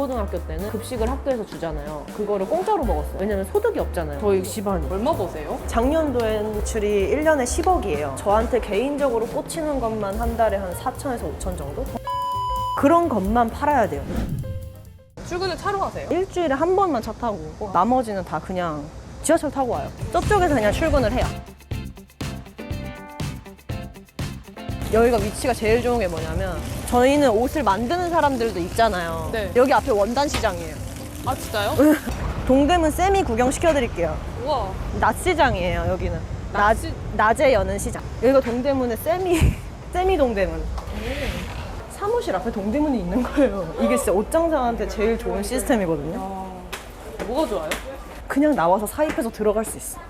중고등학교 때는 급식을 학교에서 주잖아요. 그거를 공짜로 먹었어요. 왜냐면 소득이 없잖아요. 저희 집안이. 얼마 버세요? 작년도엔 매출이 1년에 10억이에요. 저한테 개인적으로 꽂히는 것만 한 달에 한 4천에서 5천 정도? 그런 것만 팔아야 돼요. 출근을 차로 하세요? 일주일에 한 번만 차 타고 오고 나머지는 다 그냥 지하철 타고 와요. 저쪽에서 그냥 출근을 해요. 여기가 위치가 제일 좋은 게 뭐냐면 저희는 옷을 만드는 사람들도 있잖아요. 네. 여기 앞에 원단시장이에요. 아 진짜요? 동대문 세미 구경 시켜드릴게요. 우와. 낮 시장이에요, 여기는. 낮에 여는 시장. 여기가 동대문의 세미 동대문. 사무실 앞에 동대문이 있는 거예요. 이게 진짜 옷장사한테 제일 좋은 시스템이거든요. 뭐가 좋아요? 그냥 나와서 사입해서 들어갈 수 있어.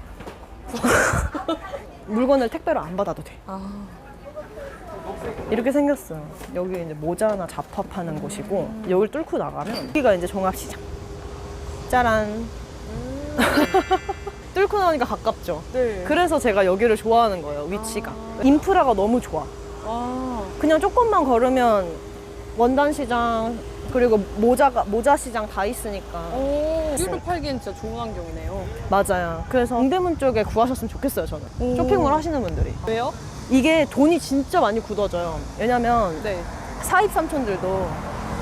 물건을 택배로 안 받아도 돼. 이렇게 생겼어요. 여기 이제 모자나 잡화 파는 곳이고 여기를 뚫고 나가면 여기가 이제 종합시장. 짜란. 뚫고 나오니까 가깝죠. 네. 그래서 제가 여기를 좋아하는 거예요. 위치가. 인프라가 너무 좋아. 그냥 조금만 걸으면 원단시장 그리고 모자 시장 다 있으니까. 우유를 팔기엔 진짜 좋은 환경이네요. 맞아요. 그래서 동대문 쪽에 구하셨으면 좋겠어요, 저는. 쇼핑몰 하시는 분들이. 왜요? 이게 돈이 진짜 많이 굳어져요. 왜냐면 네. 사입 삼촌들도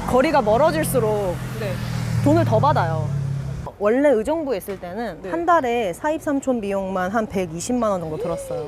거리가 멀어질수록 네. 돈을 더 받아요. 원래 의정부에 있을 때는 네. 한 달에 사입 삼촌 비용만 한 120만 원 정도 들었어요.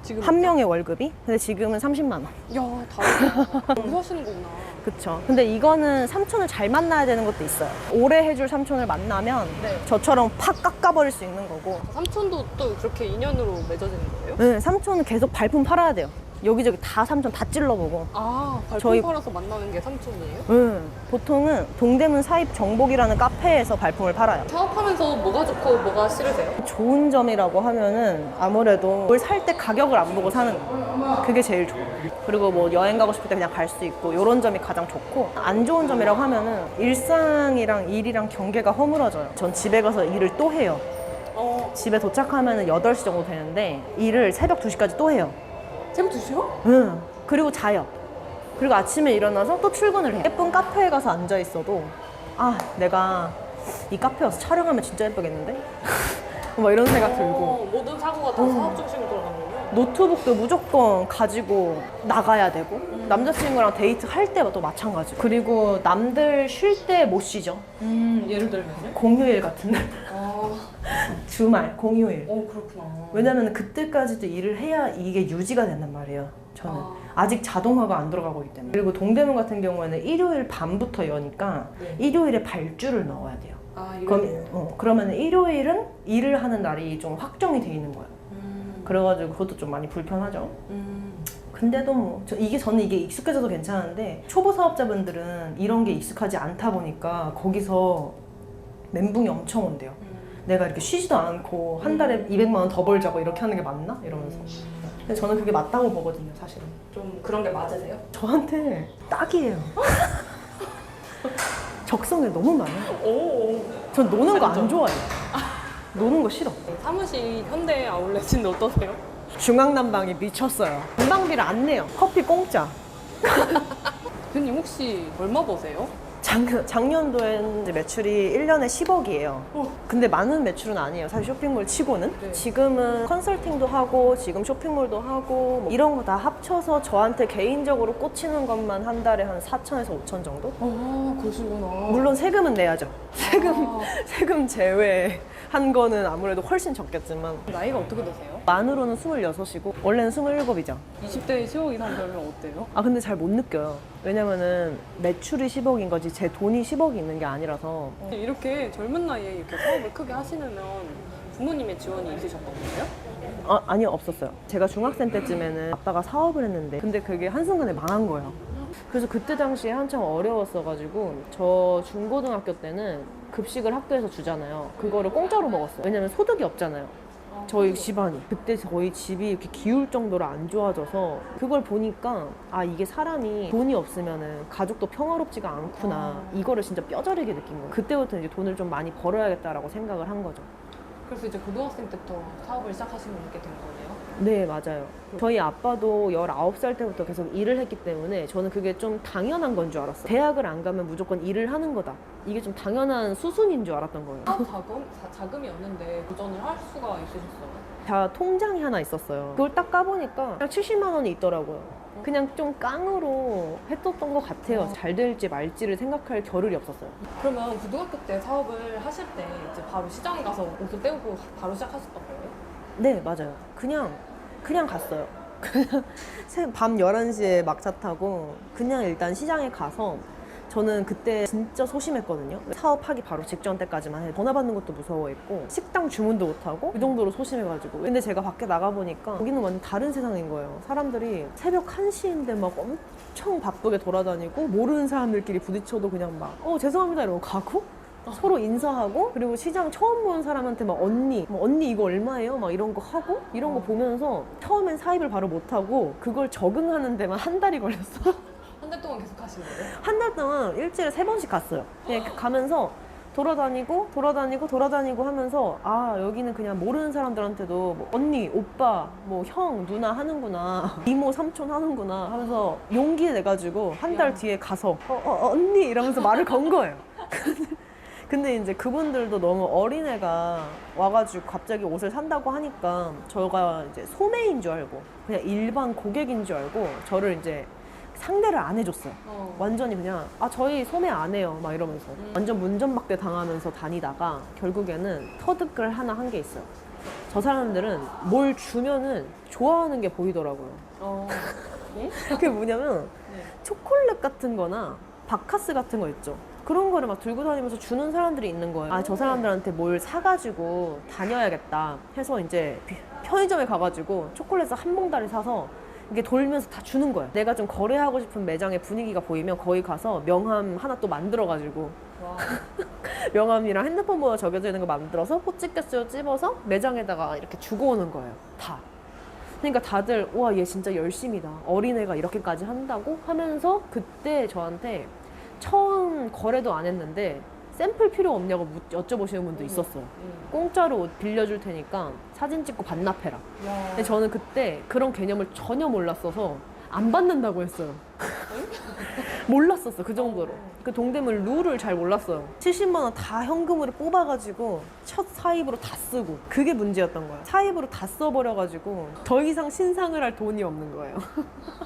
지금 한 명의 월급이? 근데 지금은 30만 원. 야, 다르다. 너무 하시는구나. 그쵸. 근데 이거는 삼촌을 잘 만나야 되는 것도 있어요. 오래 해줄 삼촌을 만나면 네. 저처럼 팍 깎아버릴 수 있는 거고. 삼촌도 또 그렇게 인연으로 맺어지는 거예요? 네, 삼촌은 계속 발품 팔아야 돼요. 여기저기 다 삼촌 다 찔러보고. 발품 저희- 팔아서 만나는 게 삼촌이에요? 네, 보통은 동대문 사입 정복이라는 카페에서 발품을 팔아요. 사업하면서 뭐가 좋고 뭐가 싫으세요? 좋은 점이라고 하면은 아무래도 뭘 살 때 가격을 안 보고 사는 거. 그게 제일 좋아요. 그리고 뭐 여행 가고 싶을 때 그냥 갈 수 있고 이런 점이 가장 좋고, 안 좋은 점이라고 하면은 일상이랑 일이랑 경계가 허물어져요. 전 집에 가서 일을 또 해요. 집에 도착하면은 8시 정도 되는데 일을 새벽 2시까지 또 해요. 새벽 2시요? 응. 그리고 자요. 그리고 아침에 일어나서 또 출근을 해. 예쁜 카페에 가서 앉아 있어도 내가 이 카페 와서 촬영하면 진짜 예쁘겠는데? 뭐 이런 생각 들고. 모든 사고가 다 사업 중심으로 돌아가는군요. 노트북도 무조건 가지고 나가야 되고, 남자친구랑 데이트 할 때도 마찬가지고. 그리고 남들 쉴 때 못 쉬죠. 예를 들면요? 공휴일 같은 날. 주말, 공휴일. 그렇구나. 왜냐면 그때까지도 일을 해야 이게 유지가 된단 말이에요. 저는 아직 자동화가 안 들어가고 있기 때문에. 그리고 동대문 같은 경우에는 일요일 밤부터 여니까 네. 일요일에 발주를 넣어야 돼요. 이거요? 그러면 일요일은 일을 하는 날이 좀 확정이 돼 있는 거예요. 그래가지고 그것도 좀 많이 불편하죠. 근데도 뭐 저는 이게 익숙해져도 괜찮은데, 초보 사업자분들은 이런 게 익숙하지 않다 보니까 거기서 멘붕이 엄청 온대요. 내가 이렇게 쉬지도 않고 한 달에 200만 원 더 벌자고 이렇게 하는 게 맞나? 이러면서. 근데 저는 그게 맞다고 보거든요, 사실은. 좀 그런 게 맞으세요? 저한테 딱이에요. 적성에 너무 많아요. 전 노는 거 안 좋아해요. 노는 거 싫어. 사무실 현대 아울렛인데 어떠세요? 중앙난방이 미쳤어요. 난방비를 안 내요. 커피 공짜. 대표님 혹시 얼마 버세요? 작년도엔 이제 매출이 1년에 10억이에요. 근데 많은 매출은 아니에요, 사실 쇼핑몰 치고는. 네. 지금은 컨설팅도 하고 지금 쇼핑몰도 하고 뭐 이런 거 다 합쳐서 저한테 개인적으로 꽂히는 것만 한 달에 한 4천에서 5천 정도? 그러시구나. 물론 세금은 내야죠. 세금 제외한 거는 아무래도 훨씬 적겠지만. 나이가 어떻게 되세요? 만으로는 26이고 원래는 27이죠. 20대에 10억 이상 벌면 어때요? 근데 잘 못 느껴요. 왜냐면은 매출이 10억인 거지 제 돈이 10억이 있는 게 아니라서. 이렇게 젊은 나이에 이렇게 사업을 크게 하시려면 부모님의 지원이 있으셨던 거예요? 아니요, 없었어요. 제가 중학생 때쯤에는 아빠가 사업을 했는데, 근데 그게 한순간에 망한 거예요. 그래서 그때 당시에 한참 어려웠어가지고, 저 중고등학교 때는 급식을 학교에서 주잖아요. 그거를 공짜로 먹었어요. 왜냐면 소득이 없잖아요. 저희 집안이. 그때 저희 집이 이렇게 기울 정도로 안 좋아져서 그걸 보니까 이게 사람이 돈이 없으면은 가족도 평화롭지가 않구나. 이거를 진짜 뼈저리게 느낀 거예요. 그때부터 이제 돈을 좀 많이 벌어야겠다라고 생각을 한 거죠. 그래서 이제 고등학생 때부터 사업을 시작하시게 된 거네요? 네, 맞아요. 저희 아빠도 19살 때부터 계속 일을 했기 때문에 저는 그게 좀 당연한 건 줄 알았어요. 대학을 안 가면 무조건 일을 하는 거다. 이게 좀 당연한 수순인 줄 알았던 거예요. 사업 자금이 없는데 도전을 할 수가 있으셨어요? 다 통장이 하나 있었어요. 그걸 딱 까보니까 그냥 70만 원이 있더라고요. 그냥 좀 깡으로 했었던 것 같아요. 잘 될지 말지를 생각할 겨를이 없었어요. 그러면 고등학교 때 사업을 하실 때 이제 바로 시장에 가서 옷을 떼우고 바로 시작하셨던 거예요? 네, 맞아요. 그냥 갔어요. 그냥 밤 11시에 막차 타고 그냥 일단 시장에 가서 저는 그때 진짜 소심했거든요. 사업하기 바로 직전 때까지만 해도 전화 받는 것도 무서워했고 식당 주문도 못하고 그 정도로 소심해가지고. 근데 제가 밖에 나가보니까 여기는 완전 다른 세상인 거예요. 사람들이 새벽 1시인데 막 엄청 바쁘게 돌아다니고 모르는 사람들끼리 부딪혀도 그냥 막 죄송합니다 이러고 가고 서로 인사하고, 그리고 시장 처음 보는 사람한테 막 언니 이거 얼마예요? 막 이런 거 하고, 이런 거 보면서 처음엔 사입을 바로 못하고 그걸 적응하는 데만 한 달이 걸렸어. 한 달 동안 계속 하신 거예요? 한 달 동안 일주일에 3번씩 갔어요. 그냥 가면서 돌아다니고 하면서 여기는 그냥 모르는 사람들한테도 뭐 언니, 오빠, 뭐 형, 누나 하는구나, 이모, 삼촌 하는구나 하면서 용기 내가지고 한 달 뒤에 가서 언니 이러면서 말을 건 거예요. 근데 이제 그분들도 너무 어린애가 와가지고 갑자기 옷을 산다고 하니까 저가 이제 소매인 줄 알고 그냥 일반 고객인 줄 알고 저를 이제 상대를 안 해줬어요. 완전히 그냥 저희 소매 안 해요 막 이러면서 완전 문전박대 당하면서 다니다가 결국에는 터득을 하나 한 게 있어요. 저 사람들은 뭘 주면은 좋아하는 게 보이더라고요. 그게 뭐냐면 초콜릿 같은 거나 바카스 같은 거 있죠. 그런 거를 막 들고 다니면서 주는 사람들이 있는 거예요. 저 사람들한테 뭘 사가지고 다녀야겠다 해서 이제 편의점에 가가지고 초콜릿을 한 봉다리 사서 이게 돌면서 다 주는 거예요. 내가 좀 거래하고 싶은 매장의 분위기가 보이면 거기 가서 명함 하나 또 만들어가지고 명함이랑 핸드폰 번호 적혀져 있는 거 만들어서 포치켓으로 찝어서 매장에다가 이렇게 주고 오는 거예요. 다. 그러니까 다들 와, 얘 진짜 열심이다. 어린애가 이렇게까지 한다고 하면서 그때 저한테 처음 거래도 안 했는데 샘플 필요 없냐고 여쭤보시는 분도 있었어요. 공짜로 옷 빌려줄 테니까 사진 찍고 반납해라. 근데 저는 그때 그런 개념을 전혀 몰랐어서 안 받는다고 했어요. 몰랐었어, 그 정도로. 그 동대문 룰을 잘 몰랐어요. 70만 원 다 현금으로 뽑아가지고 첫 사입으로 다 쓰고, 그게 문제였던 거예요. 사입으로 다 써버려가지고 더 이상 신상을 할 돈이 없는 거예요.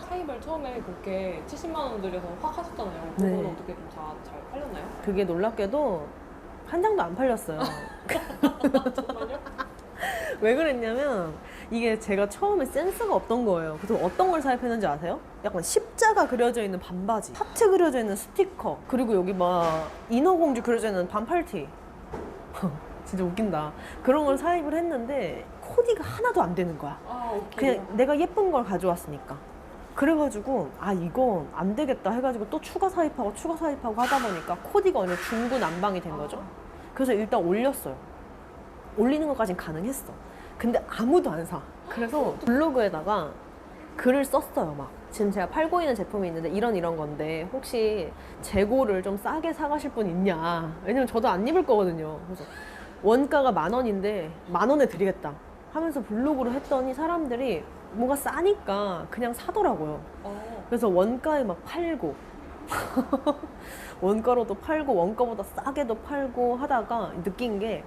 사입을 처음에 그렇게 70만 원 들여서 확 하셨잖아요. 그거는 네. 어떻게 좀 잘 팔렸나요? 그게 놀랍게도 한 장도 안 팔렸어요. 정말요? 왜 그랬냐면 이게 제가 처음에 센스가 없던 거예요. 그래서 어떤 걸 사입했는지 아세요? 약간 십자가 그려져 있는 반바지, 하트 그려져 있는 스티커, 그리고 여기 막 인어공주 그려져 있는 반팔티. 진짜 웃긴다. 그런 걸 사입을 했는데 코디가 하나도 안 되는 거야. 오케이. 그냥 내가 예쁜 걸 가져왔으니까. 그래가지고 이건 안 되겠다 해가지고 또 추가 사입하고 하다 보니까 코디가 완전 중구난방이 된 거죠. 그래서 일단 올렸어요. 올리는 것까진 가능했어. 근데 아무도 안 사. 그래서 블로그에다가 글을 썼어요. 막 지금 제가 팔고 있는 제품이 있는데 이런 건데 혹시 재고를 좀 싸게 사가실 분 있냐. 왜냐면 저도 안 입을 거거든요. 그래서 원가가 10,000원인데 10,000원에 드리겠다 하면서 블로그로 했더니 사람들이 뭔가 싸니까 그냥 사더라고요. 그래서 원가에 막 팔고 원가로도 팔고 원가보다 싸게도 팔고 하다가 느낀 게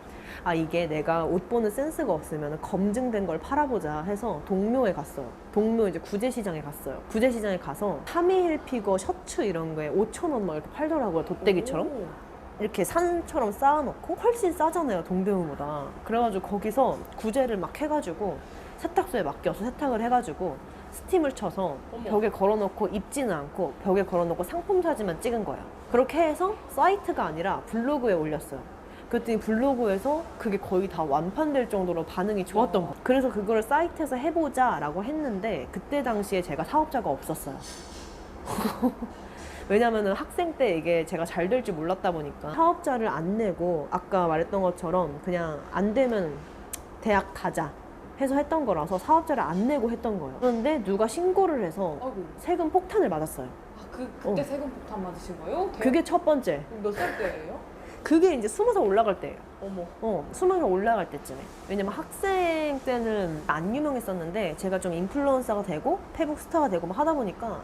이게 내가 옷 보는 센스가 없으면 검증된 걸 팔아보자 해서 동묘에 갔어요. 동묘 이제 구제시장에 갔어요. 구제시장에 가서 타미힐피거 셔츠 이런 거에 5,000원 막 이렇게 팔더라고요. 돗대기처럼. 이렇게 산처럼 쌓아놓고 훨씬 싸잖아요, 동대문보다. 그래가지고 거기서 구제를 막 해가지고 세탁소에 맡겨서 세탁을 해가지고 스팀을 쳐서 벽에 걸어놓고 입지는 않고 벽에 걸어놓고 상품 사진만 찍은 거예요. 그렇게 해서 사이트가 아니라 블로그에 올렸어요. 그랬더니 블로그에서 그게 거의 다 완판될 정도로 반응이 좋았던 거예요. 그래서 그거를 사이트에서 해보자 라고 했는데 그때 당시에 제가 사업자가 없었어요. 왜냐면은 학생 때 이게 제가 잘 될 줄 몰랐다 보니까 사업자를 안 내고 아까 말했던 것처럼 그냥 안 되면 대학 가자 해서 했던 거라서 사업자를 안 내고 했던 거예요. 그런데 누가 신고를 해서 세금 폭탄을 맞았어요. 그때 세금 폭탄 맞으신 거예요? 그게 첫 번째. 몇 살 때예요? 그게 이제 20살 올라갈 때예요. 어머. 20살 올라갈 때쯤에. 왜냐면 학생 때는 안 유명했었는데 제가 좀 인플루언서가 되고 페북 스타가 되고 막 하다 보니까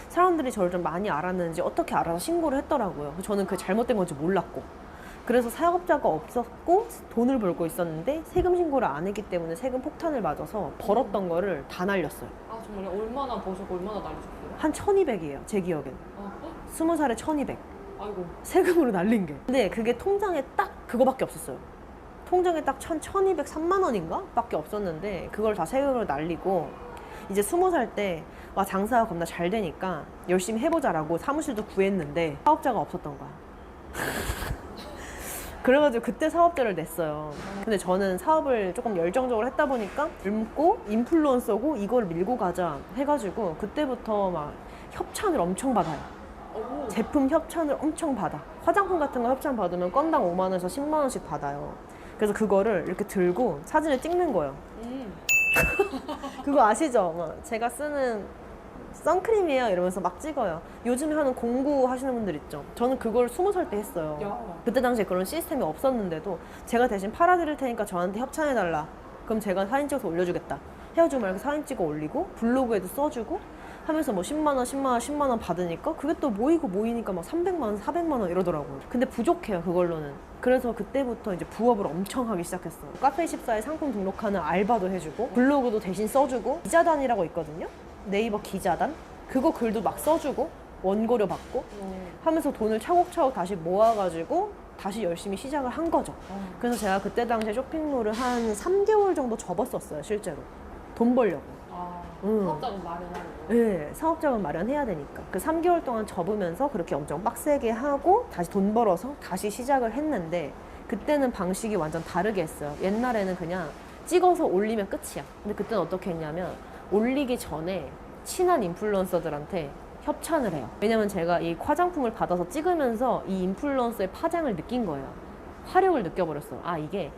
사람들이 저를 좀 많이 알았는지 어떻게 알아서 신고를 했더라고요. 저는 그게 잘못된 건지 몰랐고. 그래서 사업자가 없었고 돈을 벌고 있었는데 세금 신고를 안 했기 때문에 세금 폭탄을 맞아서 벌었던 거를 다 날렸어요. 아 정말요? 얼마나 버셨고 얼마나 날리셨어요? 한 1,200이에요, 제 기억엔. 아, 20살에 1,200. 아이고. 세금으로 날린 게. 근데 그게 통장에 딱 그거밖에 없었어요. 통장에 딱 1,200, 3만 원인가? 밖에 없었는데 그걸 다 세금으로 날리고 이제 20살 때 와 장사가 겁나 잘 되니까 열심히 해보자라고 사무실도 구했는데 사업자가 없었던 거야. 그래가지고 그때 사업자를 냈어요. 근데 저는 사업을 조금 열정적으로 했다 보니까 젊고 인플루언서고 이걸 밀고 가자 해가지고 그때부터 막 협찬을 엄청 받아요. 어머. 제품 협찬을 엄청 받아. 화장품 같은 거 협찬 받으면 건당 5만 원에서 10만 원씩 받아요. 그래서 그거를 이렇게 들고 사진을 찍는 거예요. 그거 아시죠? 막 제가 쓰는 선크림이에요 이러면서 막 찍어요. 요즘에 하는 공구 하시는 분들 있죠. 저는 그걸 20살 때 했어요. 야. 그때 당시에 그런 시스템이 없었는데도 제가 대신 팔아드릴 테니까 저한테 협찬해달라. 그럼 제가 사진 찍어서 올려주겠다. 헤어지고 말고 사진 찍어 올리고 블로그에도 써주고 하면서 뭐 10만 원, 10만 원, 10만 원 받으니까 그게 또 모이고 모이니까 막 300만 원, 400만 원 이러더라고요. 근데 부족해요, 그걸로는. 그래서 그때부터 이제 부업을 엄청 하기 시작했어요. 카페24에 상품 등록하는 알바도 해주고 블로그도 대신 써주고 기자단이라고 있거든요. 네이버 기자단? 그거 글도 막 써주고 원고료 받고 하면서 돈을 차곡차곡 다시 모아가지고 다시 열심히 시작을 한 거죠. 그래서 제가 그때 당시에 쇼핑몰을 한 3개월 정도 접었었어요, 실제로. 돈 벌려고. 사업자금 마련하는 거. 네, 사업자금 마련해야 되니까. 그 3개월 동안 접으면서 그렇게 엄청 빡세게 하고 다시 돈 벌어서 다시 시작을 했는데 그때는 방식이 완전 다르게 했어요. 옛날에는 그냥 찍어서 올리면 끝이야. 근데 그때는 어떻게 했냐면 올리기 전에 친한 인플루언서들한테 협찬을 해요. 왜냐면 제가 이 화장품을 받아서 찍으면서 이 인플루언서의 파장을 느낀 거예요. 화력을 느껴버렸어요. 아, 이게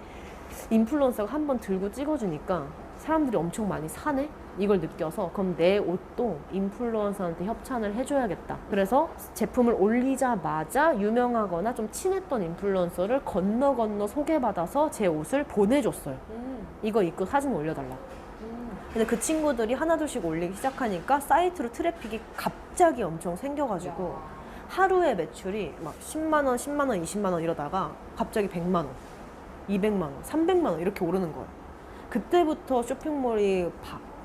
인플루언서가 한번 들고 찍어주니까 사람들이 엄청 많이 사네? 이걸 느껴서 그럼 내 옷도 인플루언서한테 협찬을 해줘야겠다. 그래서 제품을 올리자마자 유명하거나 좀 친했던 인플루언서를 건너 소개받아서 제 옷을 보내줬어요. 이거 입고 사진 올려달라. 근데 그 친구들이 하나둘씩 올리기 시작하니까 사이트로 트래픽이 갑자기 엄청 생겨가지고 하루에 매출이 막 10만 원, 10만 원, 20만 원 이러다가 갑자기 100만 원, 200만 원, 300만 원 이렇게 오르는 거예요. 그때부터 쇼핑몰이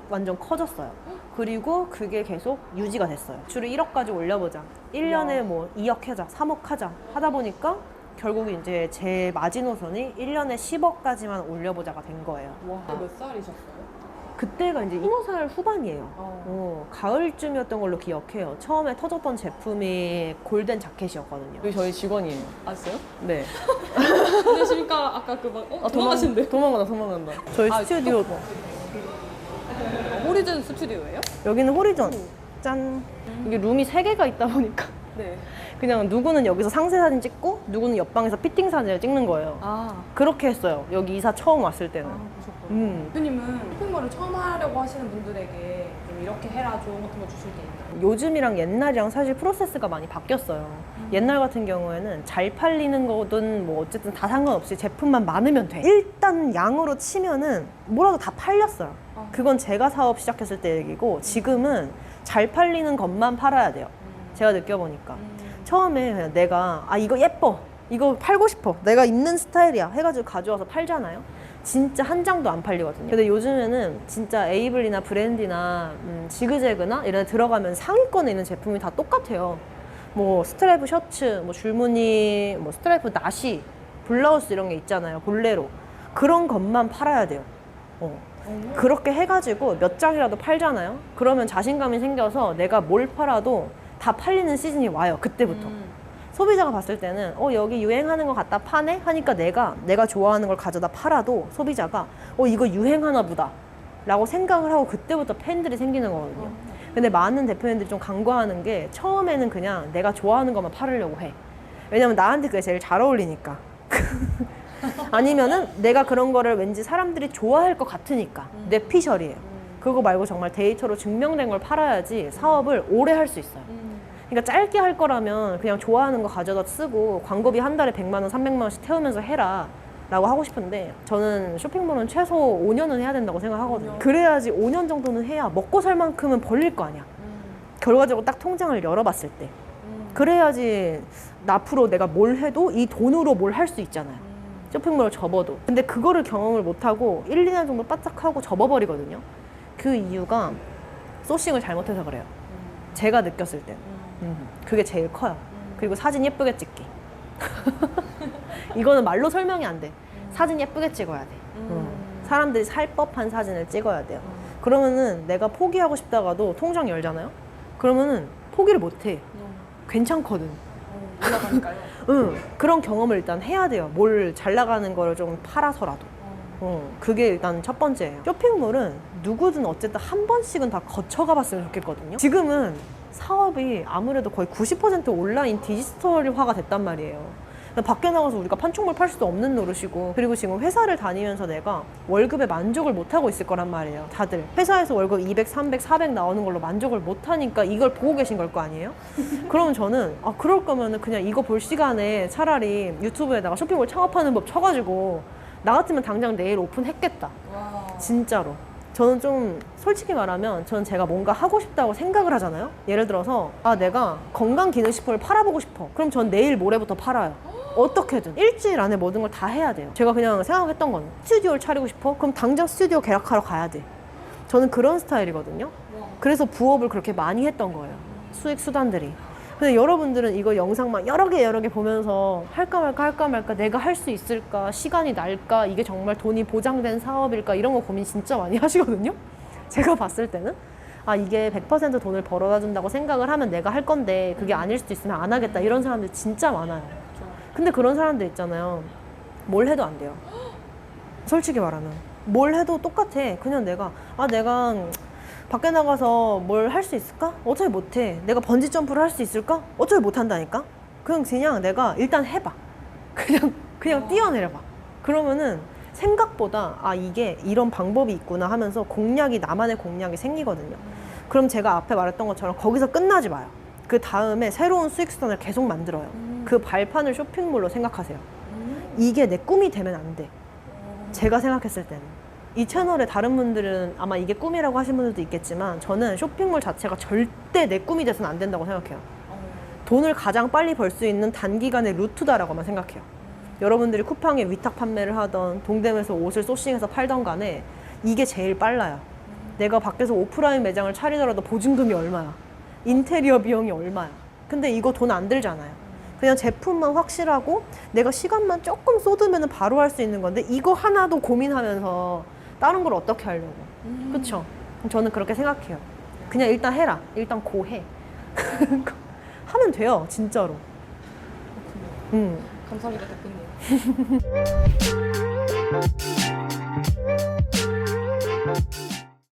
완전 커졌어요. 그리고 그게 계속 유지가 됐어요. 매출을 1억까지 올려보자. 1년에 뭐 2억 하자, 3억 하자 하다 보니까 결국 이제 제 마지노선이 1년에 10억까지만 올려보자가 된 거예요. 와. 몇 살이셨어요? 그때가 이제 20살 후반이에요. 가을쯤이었던 걸로 기억해요. 처음에 터졌던 제품이 골덴 자켓이었거든요. 여기 저희 직원이에요. 아세요? 네. 안녕하십니까? 아까 그 막 도망가신데. 도망간다. 저희 스튜디오. 호리즌 스튜디오예요? 여기는 호리존. 짠. 여기 rum이 3개가 있다 보니까 네. 그냥 누구는 여기서 상세 사진 찍고 누구는 옆방에서 피팅 사진을 찍는 거예요. 그렇게 했어요. 여기 이사 처음 왔을 때는. 그러셨구나. 대표님은 쇼핑몰을 처음 하려고 하시는 분들에게 좀 이렇게 해라 조언 같은 거 주실 게 있나요? 요즘이랑 옛날이랑 사실 프로세스가 많이 바뀌었어요. 옛날 같은 경우에는 잘 팔리는 거든 뭐 어쨌든 다 상관없이 제품만 많으면 돼. 일단 양으로 치면은 뭐라도 다 팔렸어요. 그건 제가 사업 시작했을 때 얘기고 지금은 잘 팔리는 것만 팔아야 돼요. 제가 느껴보니까. 처음에 그냥 내가 이거 예뻐, 이거 팔고 싶어, 내가 입는 스타일이야 해가지고 가져와서 팔잖아요. 진짜 한 장도 안 팔리거든요. 근데 요즘에는 진짜 에이블이나 브랜디나 지그재그나 이런 데 들어가면 상위권에 있는 제품이 다 똑같아요. 뭐 스트라이프 셔츠, 뭐 줄무늬, 뭐 스트라이프 나시, 블라우스 이런 게 있잖아요. 볼레로. 그런 것만 팔아야 돼요. 그렇게 해가지고 몇 장이라도 팔잖아요. 그러면 자신감이 생겨서 내가 뭘 팔아도 다 팔리는 시즌이 와요. 그때부터. 소비자가 봤을 때는 여기 유행하는 거 갖다 파네? 하니까 내가 좋아하는 걸 가져다 팔아도 소비자가 이거 유행하나 보다 라고 생각을 하고 그때부터 팬들이 생기는 거거든요. 근데 많은 대표님들이 좀 간과하는 게 처음에는 그냥 내가 좋아하는 것만 팔으려고 해. 왜냐면 나한테 그게 제일 잘 어울리니까. 아니면은 내가 그런 거를 왠지 사람들이 좋아할 것 같으니까. 내 피셜이에요. 그거 말고 정말 데이터로 증명된 걸 팔아야지 사업을 오래 할 수 있어요. 그러니까 짧게 할 거라면 그냥 좋아하는 거 가져다 쓰고 광고비 한 달에 100만 원, 300만 원씩 태우면서 해라 라고 하고 싶은데 저는 쇼핑몰은 최소 5년은 해야 된다고 생각하거든요. 5년. 그래야지 5년 정도는 해야 먹고 살 만큼은 벌릴 거 아니야. 결과적으로 딱 통장을 열어봤을 때 그래야지 앞으로 내가 뭘 해도 이 돈으로 뭘 할 수 있잖아요. 쇼핑몰을 접어도. 근데 그거를 경험을 못하고 1, 2년 정도 바짝하고 접어버리거든요. 그 이유가 소싱을 잘못해서 그래요. 제가 느꼈을 땐. 그게 제일 커요. 그리고 사진 예쁘게 찍기. 이거는 말로 설명이 안 돼. 사진 예쁘게 찍어야 돼. 사람들이 살 법한 사진을 찍어야 돼요. 그러면은 내가 포기하고 싶다가도 통장 열잖아요? 그러면은 포기를 못 해. 괜찮거든. 올라가니까요. 그런 경험을 일단 해야 돼요. 뭘 잘 나가는 거를 좀 팔아서라도. 그게 일단 첫 번째예요. 쇼핑몰은 누구든 어쨌든 한 번씩은 다 거쳐가 봤으면 좋겠거든요. 지금은 사업이 아무래도 거의 90% 온라인 디지털화가 됐단 말이에요. 밖에 나가서 우리가 판촉물 팔 수도 없는 노릇이고, 그리고 지금 회사를 다니면서 내가 월급에 만족을 못하고 있을 거란 말이에요. 다들 회사에서 월급 200, 300, 400 나오는 걸로 만족을 못하니까 이걸 보고 계신 걸 거 아니에요? 그러면 저는 그럴 거면은 그냥 이거 볼 시간에 차라리 유튜브에다가 쇼핑몰 창업하는 법 쳐가지고 나 같으면 당장 내일 오픈했겠다. 와. 진짜로. 저는 좀 솔직히 말하면 저는 제가 뭔가 하고 싶다고 생각을 하잖아요. 예를 들어서 내가 건강기능식품을 팔아보고 싶어. 그럼 전 내일 모레부터 팔아요. 어떻게든 일주일 안에 모든 걸 다 해야 돼요. 제가 그냥 생각했던 건 스튜디오를 차리고 싶어? 그럼 당장 스튜디오 계약하러 가야 돼. 저는 그런 스타일이거든요. 그래서 부업을 그렇게 많이 했던 거예요. 수익 수단들이. 근데 여러분들은 이거 영상 막 여러 개 보면서 할까 말까 내가 할 수 있을까, 시간이 날까, 이게 정말 돈이 보장된 사업일까, 이런 거 고민 진짜 많이 하시거든요. 제가 봤을 때는 이게 100% 돈을 벌어다 준다고 생각을 하면 내가 할 건데 그게 아닐 수도 있으면 안 하겠다, 이런 사람들 진짜 많아요. 근데 그런 사람들 있잖아요. 뭘 해도 안 돼요. 솔직히 말하면 뭘 해도 똑같아. 그냥 내가 밖에 나가서 뭘 할 수 있을까? 어차피 못해. 내가 번지 점프를 할 수 있을까? 어차피 못한다니까. 그냥 내가 일단 해봐. 그냥 뛰어내려봐. 그러면은 생각보다 이게 이런 방법이 있구나 하면서 나만의 공략이 생기거든요. 그럼 제가 앞에 말했던 것처럼 거기서 끝나지 마요. 그 다음에 새로운 수익 수단을 계속 만들어요. 그 발판을 쇼핑몰로 생각하세요. 이게 내 꿈이 되면 안 돼. 제가 생각했을 때는. 이 채널에 다른 분들은 아마 이게 꿈이라고 하신 분들도 있겠지만 저는 쇼핑몰 자체가 절대 내 꿈이 돼서는 안 된다고 생각해요. 돈을 가장 빨리 벌 수 있는 단기간의 루트다라고만 생각해요. 여러분들이 쿠팡에 위탁 판매를 하던 동대문에서 옷을 소싱해서 팔던 간에 이게 제일 빨라요. 내가 밖에서 오프라인 매장을 차리더라도 보증금이 얼마야? 인테리어 비용이 얼마야? 근데 이거 돈 안 들잖아요. 그냥 제품만 확실하고 내가 시간만 조금 쏟으면 바로 할 수 있는 건데 이거 하나도 고민하면서 다른 걸 어떻게 하려고. 그쵸? 저는 그렇게 생각해요. 그냥 일단 해라. 일단 고 해. 하면 돼요. 진짜로. 감사합니다, 대표님.